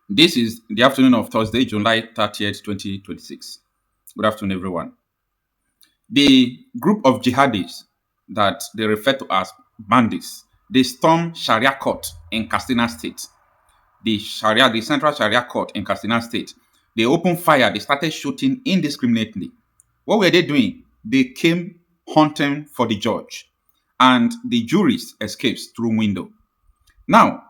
This is the afternoon of Thursday, July 30th, 2026. Good afternoon, everyone. The group of jihadis that they refer to as bandits, they stormed Sharia court in Katsina State. The Central Sharia Court in Katsina State. They opened fire. They started shooting indiscriminately. What were they doing? They came hunting for the judge, and the jurist escapes through window. Now,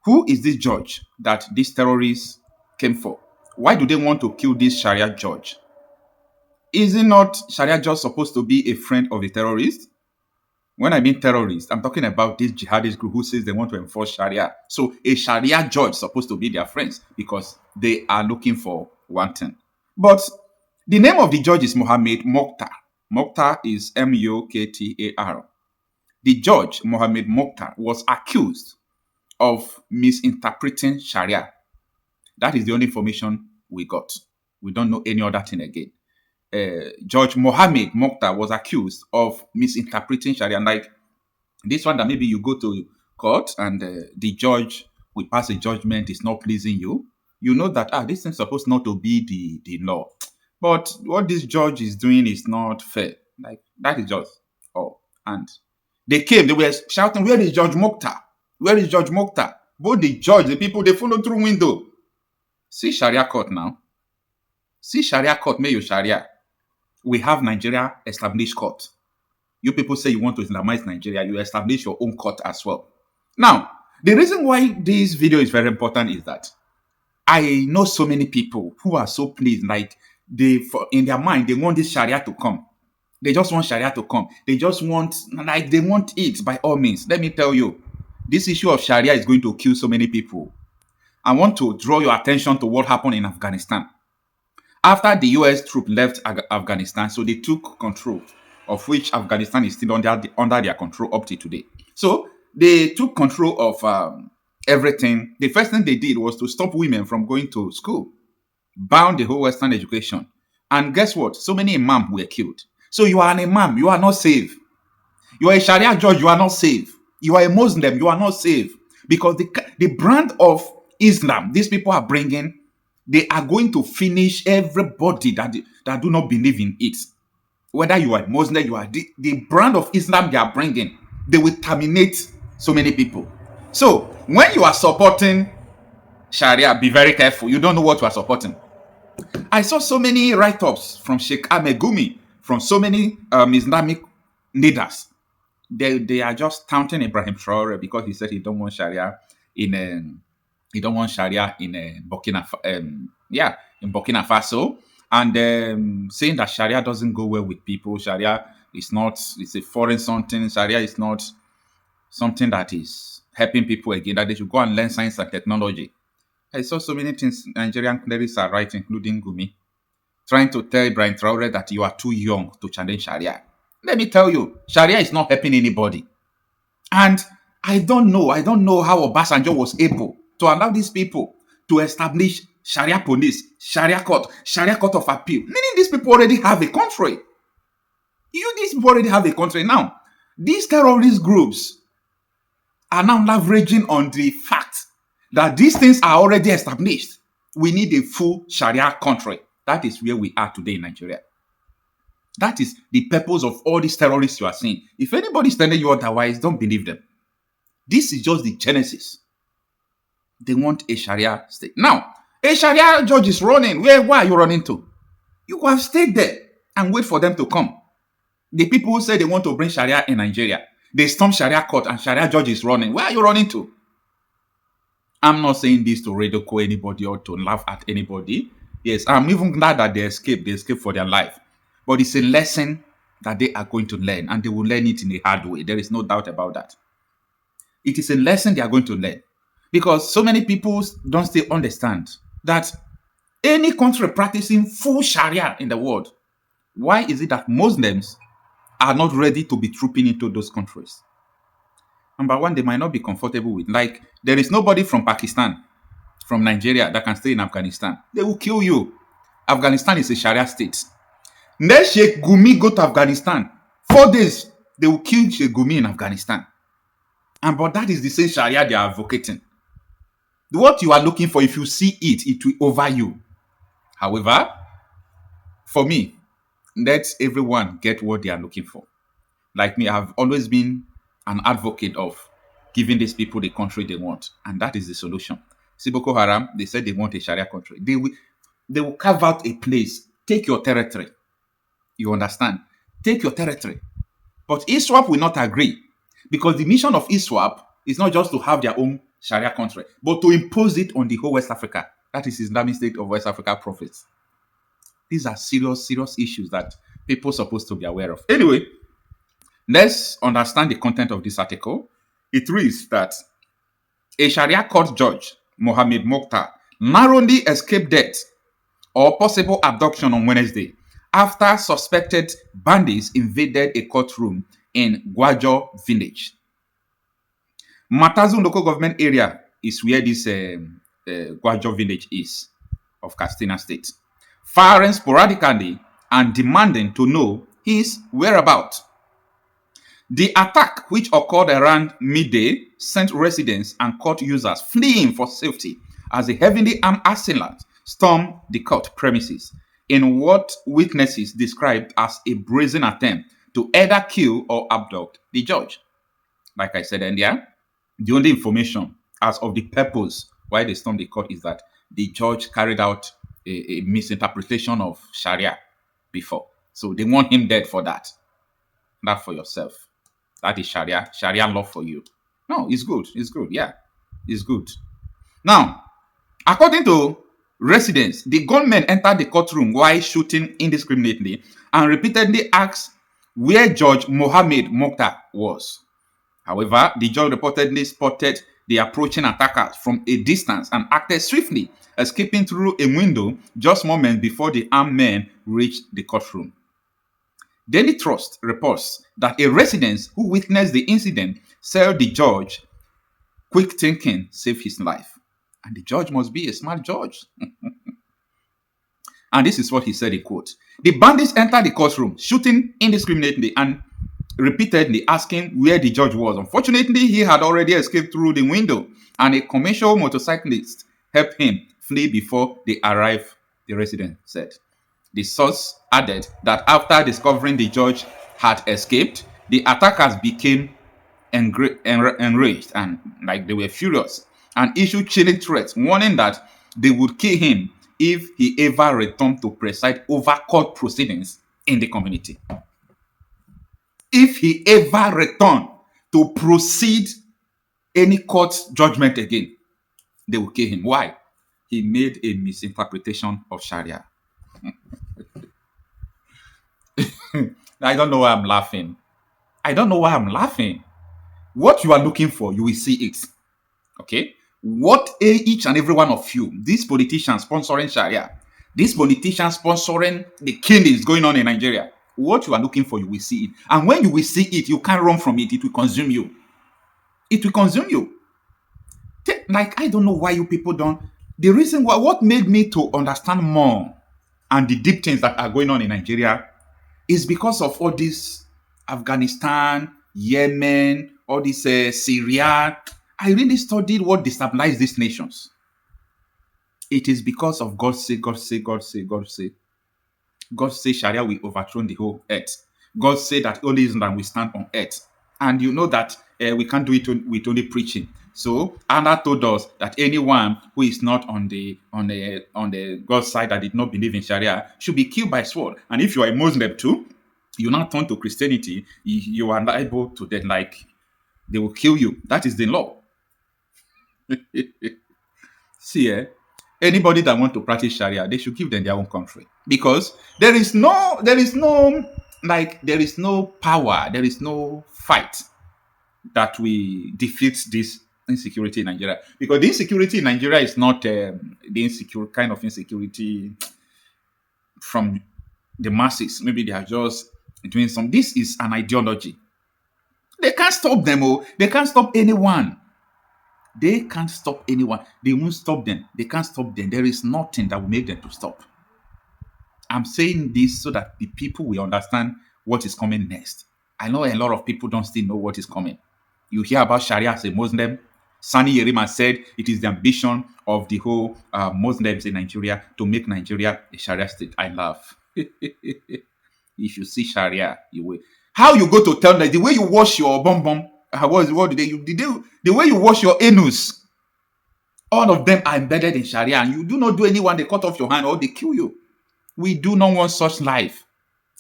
who is this judge that these terrorists came for? Why do they want to kill this Sharia judge? Is it not Sharia judge supposed to be a friend of the terrorists? When I mean terrorists, I'm talking about this jihadist group who says they want to enforce Sharia. So a Sharia judge is supposed to be their friends because they are looking for one thing. But the name of the judge is Mohammed Muktar. Muktar is Muktar. The judge, Mohammed Muktar, was accused of misinterpreting Sharia. That is the only information we got. We don't know any other thing again. Judge Mohammed Muktar was accused of misinterpreting Sharia. Like this one that maybe you go to court and the judge will pass a judgment is not pleasing you. You know that this thing is supposed not to be the law. But what this judge is doing is not fair. Like that is just and they came, they were shouting, "Where is Judge Mokhtar? Where is Judge Mokhtar?" Both the judge, the people, they followed through window. See Sharia court now. See Sharia court, may you Sharia. We have Nigeria established court. You people say you want to Islamize Nigeria, you establish your own court as well. Now, the reason why this video is very important is that I know so many people who are so pleased, like in their mind, they want this Sharia to come. They just want Sharia to come. They just want, like, they want it by all means. Let me tell you, this issue of Sharia is going to kill so many people. I want to draw your attention to what happened in Afghanistan. After the US troop left Afghanistan, so they took control, of which Afghanistan is still under their control up to today. So they took control of everything. The first thing they did was to stop women from going to school, bound the whole Western education. And guess what? So many imams were killed. So you are an imam, you are not safe. You are a Sharia judge, you are not safe. You are a Muslim, you are not safe. Because the brand of Islam these people are bringing, they are going to finish everybody that do not believe in it. Whether you are a Muslim, you are the brand of Islam they are bringing, they will terminate so many people. So when you are supporting Sharia, be very careful. You don't know what you are supporting. I saw so many write-ups from Sheikh Ahmed Gumi, from so many Islamic leaders. They are just taunting Ibrahim Traore because he said he don't want Sharia in Burkina Faso, and saying that Sharia doesn't go well with people. Sharia is not, it's a foreign something. Sharia is not something that is helping people again, that they should go and learn science and technology. I saw so many things Nigerian clerics are writing, including Gumi, trying to tell Ibrahim Traore that you are too young to challenge Sharia. Let me tell you, Sharia is not helping anybody. And I don't know how Obasanjo was able to allow these people to establish Sharia police, Sharia court of appeal. Meaning these people already have a country. These people already have a country. Now, these terrorist groups are now leveraging on the fact that these things are already established. We need a full Sharia country. That is where we are today in Nigeria. That is the purpose of all these terrorists you are seeing. If anybody is telling you otherwise, don't believe them. This is just the genesis. They want a Sharia state. Now, a Sharia judge is running. Where are you running to? You have stayed there and wait for them to come. The people who say they want to bring Sharia in Nigeria, they storm Sharia court and Sharia judge is running. Where are you running to? I'm not saying this to ridicule anybody or to laugh at anybody. Yes, I'm even glad that they escaped. They escaped for their life. But it's a lesson that they are going to learn, and they will learn it in a hard way. There is no doubt about that. It is a lesson they are going to learn. Because so many people don't still understand that any country practicing full Sharia in the world, why is it that Muslims are not ready to be trooping into those countries? Number one, they might not be comfortable with. Like, there is nobody from Pakistan, from Nigeria that can stay in Afghanistan. They will kill you. Afghanistan is a Sharia state. Let Sheikh Gumi go to Afghanistan. 4 days, they will kill Sheikh Gumi in Afghanistan. But that is the same Sharia they are advocating. What you are looking for, if you see it, it will over you. However, for me, let everyone get what they are looking for. Like me, I've always been an advocate of giving these people the country they want, and that is the solution. See, Boko Haram, they said they want a Sharia country. They will carve out a place, take your territory. You understand? Take your territory. But ISWAP will not agree because the mission of ISWAP is not just to have their own Sharia country, but to impose it on the whole West Africa. That is Islamic State of West Africa prophets. These are serious, serious issues that people are supposed to be aware of. Anyway, let's understand the content of this article. It reads that a Sharia court judge, Mohammed Muktar, narrowly escaped death or possible abduction on Wednesday after suspected bandits invaded a courtroom in Gwarjo village. Matazu local government area is where this Gwarjo village is of Katsina State. Firing sporadically and demanding to know his whereabouts. The attack, which occurred around midday, sent residents and court users fleeing for safety as the heavily armed assailants stormed the court premises in what witnesses described as a brazen attempt to either kill or abduct the judge. Like I said earlier, the only information as of the purpose why they stormed the court is that the judge carried out a misinterpretation of Sharia before. So they want him dead for that. Not for yourself. That is Sharia law for you. No, it's good. It's good. Yeah, it's good. Now, according to residents, the gunmen entered the courtroom while shooting indiscriminately and repeatedly asked where Judge Mohammed Muktar was. However, the judge reportedly spotted the approaching attackers from a distance and acted swiftly, escaping through a window just moments before the armed men reached the courtroom. Daily Trust reports that a resident who witnessed the incident said the judge, quick thinking, saved his life. And the judge must be a smart judge. And this is what he said, in quote. The bandits entered the courtroom, shooting indiscriminately and repeatedly asking where the judge was. Unfortunately, he had already escaped through the window, and a commercial motorcyclist helped him flee before they arrived, the resident said. The source added that after discovering the judge had escaped, the attackers became enraged and like they were furious and issued chilling threats, warning that they would kill him if he ever returned to preside over court proceedings in the community. If he ever returned to proceed any court judgment again, they will kill him. Why? He made a misinterpretation of Sharia. I don't know why I'm laughing. I don't know why I'm laughing. What you are looking for, you will see it. Okay? What each and every one of you, these politicians sponsoring Sharia, these politicians sponsoring the killings going on in Nigeria, what you are looking for, you will see it. And when you will see it, you can't run from it. It will consume you. It will consume you. Like, I don't know why you people don't. The reason why, what made me to understand more and the deep things that are going on in Nigeria is because of all this Afghanistan, Yemen, all this Syria. I really studied what destabilized these nations. It is because of God say, God say, God say, God say. God say Sharia will overthrow the whole earth. God say that only Islam will stand on earth. And you know that we can't do it with only preaching. So Allah told us that anyone who is not on the God's side, that did not believe in Sharia, should be killed by sword. And if you are a Muslim too, you now turn to Christianity, you are liable to death, like they will kill you. That is the law. See, anybody that want to practice Sharia, they should give them their own country, because there is no power, there is no fight that we defeat this insecurity in Nigeria. Because the insecurity in Nigeria is not the insecure kind of insecurity from the masses. Maybe they are just doing some. This is an ideology. They can't stop them. Oh, they can't stop anyone. They can't stop anyone. They won't stop them. They can't stop them. There is nothing that will make them to stop. I'm saying this so that the people will understand what is coming next. I know a lot of people don't still know what is coming. You hear about Sharia as a Muslim, Sani Yerima said it is the ambition of the whole Muslims in Nigeria to make Nigeria a Sharia state. I laugh. If you see Sharia, you will. How you go to tell them the way you wash your bum bum? What did the way you wash your anus? All of them are embedded in Sharia, and you do not do anyone, they cut off your hand or they kill you. We do not want such life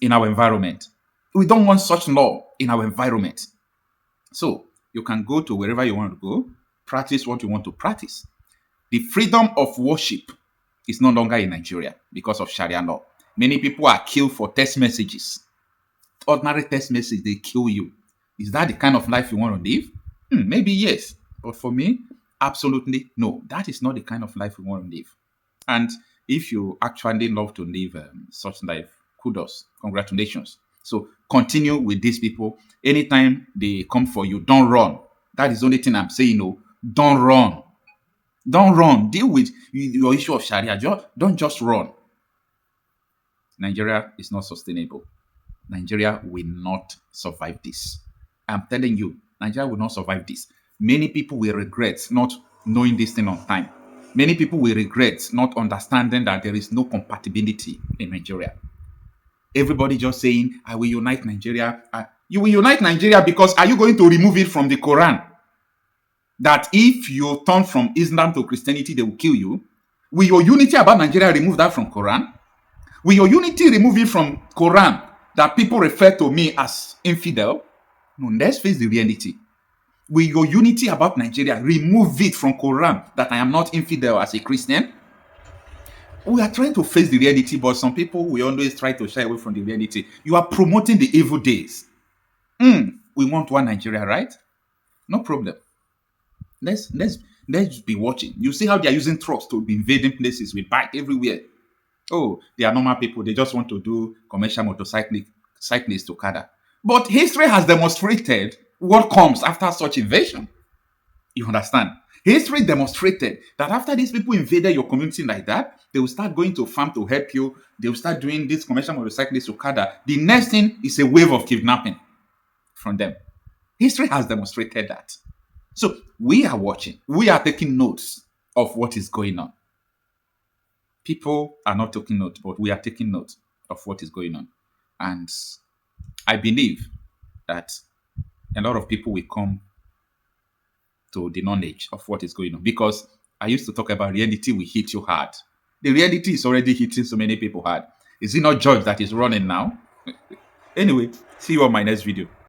in our environment. We don't want such law in our environment. So you can go to wherever you want to go, practice what you want to practice. The freedom of worship is no longer in Nigeria because of Sharia law. Many people are killed for text messages. Ordinary text message, they kill you. Is that the kind of life you want to live? Maybe yes. But for me, absolutely no. That is not the kind of life we want to live. And if you actually love to live such life, kudos, congratulations. So continue with these people. Anytime they come for you, don't run. That is the only thing I'm saying. No, don't run. Don't run. Deal with your issue of Sharia. Don't just run. Nigeria is not sustainable. Nigeria will not survive this. I'm telling you, Nigeria will not survive this. Many people will regret not knowing this thing on time. Many people will regret not understanding that there is no compatibility in Nigeria. Everybody just saying, I will unite Nigeria. You will unite Nigeria because are you going to remove it from the Quran? That if you turn from Islam to Christianity, they will kill you. Will your unity about Nigeria remove that from Quran? Will your unity remove it from Quran that people refer to me as infidel? No, let's face the reality. Will your unity about Nigeria remove it from Quran that I am not infidel as a Christian? We are trying to face the reality, but some people will always try to shy away from the reality. You are promoting the evil days. We want one Nigeria, right? No problem. Let's be watching. You see how they are using trucks to be invading places with bike everywhere. Oh, they are normal people. They just want to do commercial cyclists to Okada. But history has demonstrated what comes after such invasion. You understand? History demonstrated that after these people invaded your community like that, they will start going to farm to help you. They will start doing this commercial motorcyclist Okada. The next thing is a wave of kidnapping from them. History has demonstrated that. So we are watching. We are taking notes of what is going on. People are not taking notes, but we are taking note of what is going on. And I believe that a lot of people will come to the knowledge of what is going on. Because I used to talk about reality will hit you hard. The reality is already hitting so many people hard. Is it not Judge that is running now? Anyway, see you on my next video.